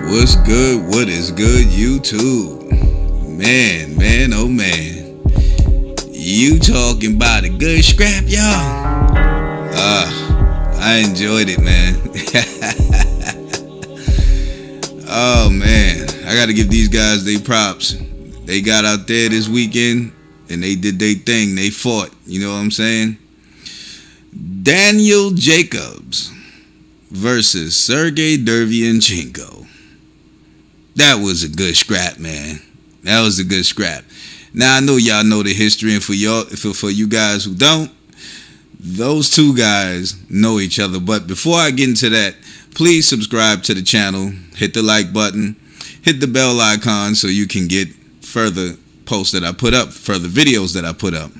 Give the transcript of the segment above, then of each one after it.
What's good? What is good, YouTube? Man, oh man. You talking about a good scrap, y'all? I enjoyed it, man. Oh man, I gotta give these guys their props. They got out there this weekend and they did their thing. They fought, you know what I'm saying? Daniel Jacobs versus Sergiy Derevyanchenko. That was a good scrap, man. That was a good scrap. Now I know y'all know the history, and for you guys who don't, those two guys know each other. But before I get into that, please subscribe to the channel, hit the like button, hit the bell icon so you can get further posts that I put up, further videos that I put up.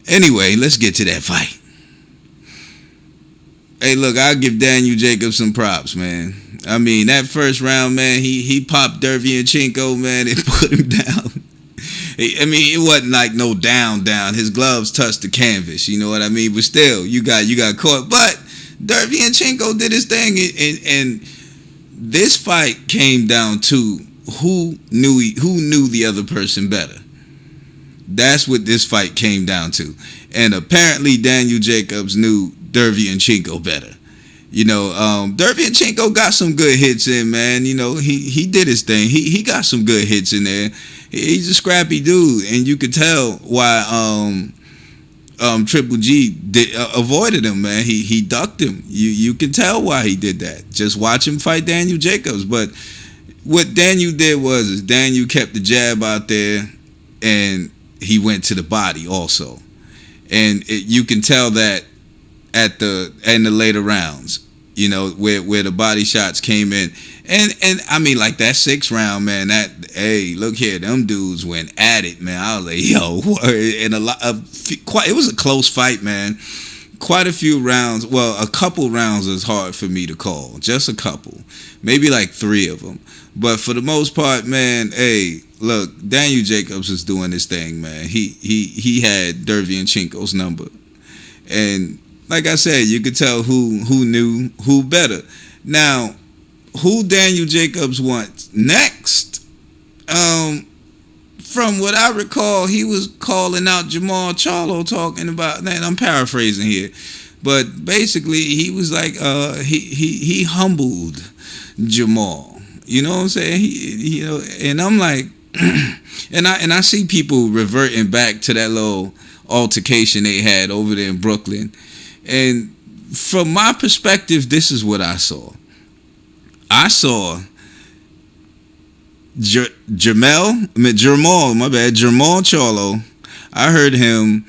Anyway, let's get to that fight. Hey, look, I'll give Daniel Jacobs some props, man. I mean, that first round, man, he popped Derevyanchenko, man, and put him down. I mean, it wasn't like no down. His gloves touched the canvas, you know what I mean? But still, you got caught. But Derevyanchenko did his thing, and this fight came down to who knew the other person better. That's what this fight came down to. And apparently Daniel Jacobs knew Derevyanchenko better. You know, Derevyanchenko got some good hits in, man. You know, he did his thing. He got some good hits in there. He's a scrappy dude, and you could tell why Triple G avoided him, man. He ducked him. You can tell why he did that. Just watch him fight Daniel Jacobs. But what Daniel did was Daniel kept the jab out there, and he went to the body also. And you can tell that in the later rounds, you know, where the body shots came in, and I mean, like that 6th round, man. Hey, look here, them dudes went at it, man. I was like, yo, and it was a close fight, man. Quite a few rounds. Well, a couple rounds is hard for me to call. Just a couple, maybe like 3 of them. But for the most part, man, hey, look, Daniel Jacobs is doing his thing, man. He had Derevyanchenko's number, and like I said, you could tell who knew who better. Now, who Daniel Jacobs wants next? From what I recall, he was calling out Jamal Charlo, talking about, and I'm paraphrasing here, but basically he was like, he humbled Jamal. You know what I'm saying? You know, and I'm like, and I see people reverting back to that little altercation they had over there in Brooklyn. And from my perspective, this is what I saw. I saw Jamal Charlo. I heard him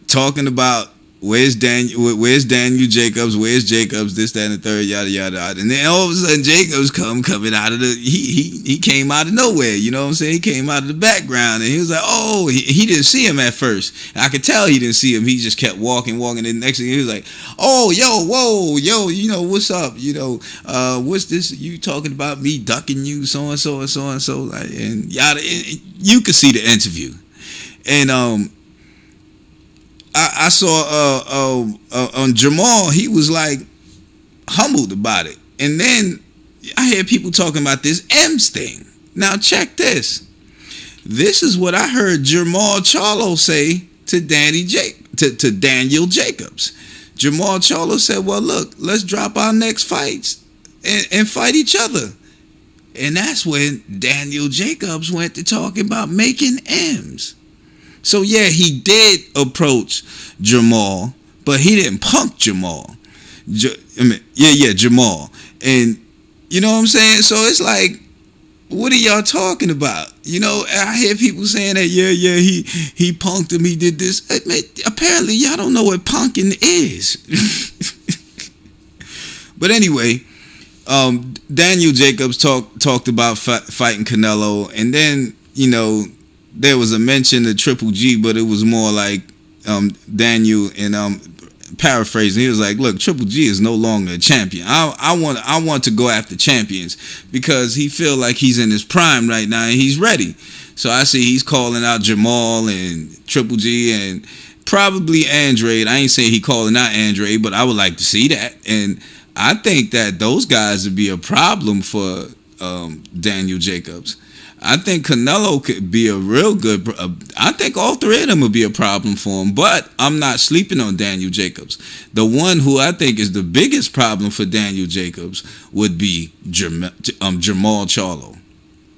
talking about where's Daniel Jacobs, where's Jacobs, this, that, and the third, yada, yada, yada. And then all of a sudden Jacobs coming out of he came out of nowhere, you know what I'm saying? He came out of the background, and he was like, oh, he didn't see him at first. And I could tell he didn't see him. He just kept walking, and the next thing he was like, oh, yo, you know, what's up? You know, what's this? You talking about me ducking you, so and so, like, and yada. And you could see the interview. And I saw on Jamal, he was like humbled about it. And then I hear people talking about this M's thing. Now check this. This is what I heard Jamal Charlo say to Daniel Jacobs. Jamal Charlo said, well, look, let's drop our next fights and fight each other. And that's when Daniel Jacobs went to talking about making M's. So yeah, he did approach Jamal, but he didn't punk Jamal. Jamal. And you know what I'm saying? So it's like, what are y'all talking about? You know, I hear people saying that, he punked him, he did this. Apparently, y'all don't know what punking is. But anyway, Daniel Jacobs talked about fighting Canelo, and then, you know, there was a mention of Triple G, but it was more like Daniel, and paraphrasing, he was like, look, Triple G is no longer a champion. I want to go after champions, because he feel like he's in his prime right now and he's ready. So I see he's calling out Jamal and Triple G and probably Andre. I ain't saying he calling out Andre, but I would like to see that. And I think that those guys would be a problem for Daniel Jacobs. I think Canelo could be a real good. I think all three of them would be a problem for him. But I'm not sleeping on Daniel Jacobs. The one who I think is the biggest problem for Daniel Jacobs would be Jamal Charlo.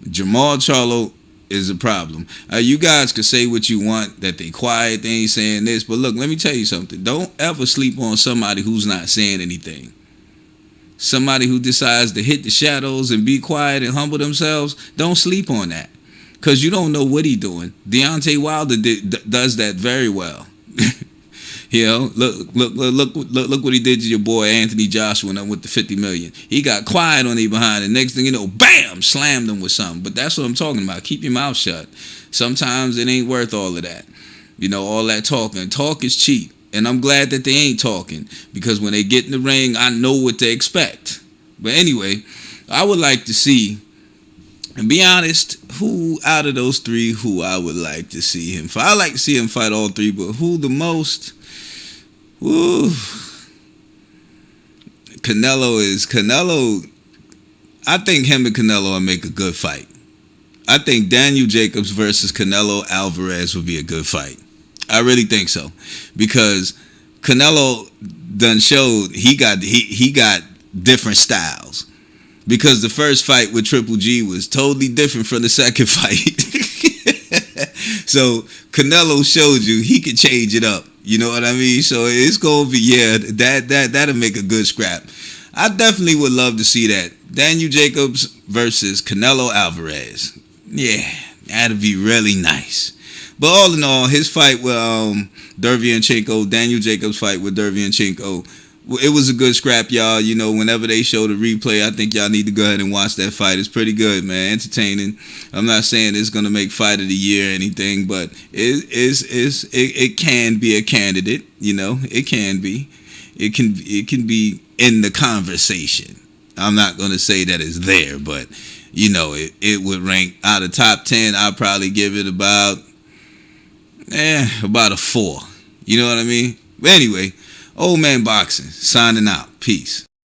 Jamal Charlo is a problem. You guys can say what you want, that they quiet, they ain't saying this. But look, let me tell you something. Don't ever sleep on somebody who's not saying anything. Somebody who decides to hit the shadows and be quiet and humble themselves, don't sleep on that. Because you don't know what he's doing. Deontay Wilder does that very well. You know, look what he did to your boy Anthony Joshua with the $50 million. He got quiet on the behind, and next thing you know, bam, slammed him with something. But that's what I'm talking about. Keep your mouth shut. Sometimes it ain't worth all of that. You know, all that talking. Talk is cheap. And I'm glad that they ain't talking, because when they get in the ring, I know what to expect. But anyway, I would like to see, and be honest, who out of those three, who I would like to see him fight. I like to see him fight all three, but who the most? Woo. Canelo. I think him and Canelo will make a good fight. I think Daniel Jacobs versus Canelo Alvarez would be a good fight. I really think so, because Canelo done showed he got different styles. Because the first fight with Triple G was totally different from the second fight. So Canelo showed you he could change it up. You know what I mean? So it's gonna be that'll make a good scrap. I definitely would love to see that. Daniel Jacobs versus Canelo Alvarez. Yeah, that'd be really nice. But all in all, his fight with Derevyanchenko, Daniel Jacobs' fight with Derevyanchenko, it was a good scrap, y'all. You know, whenever they show the replay, I think y'all need to go ahead and watch that fight. It's pretty good, man. Entertaining. I'm not saying it's going to make fight of the year or anything, but it can be a candidate. You know, it can be. It can be in the conversation. I'm not going to say that it's there, but, you know, it would rank out of top 10. I'd probably give it about a 4. You know what I mean? But anyway, Old Man Boxing, signing out. Peace.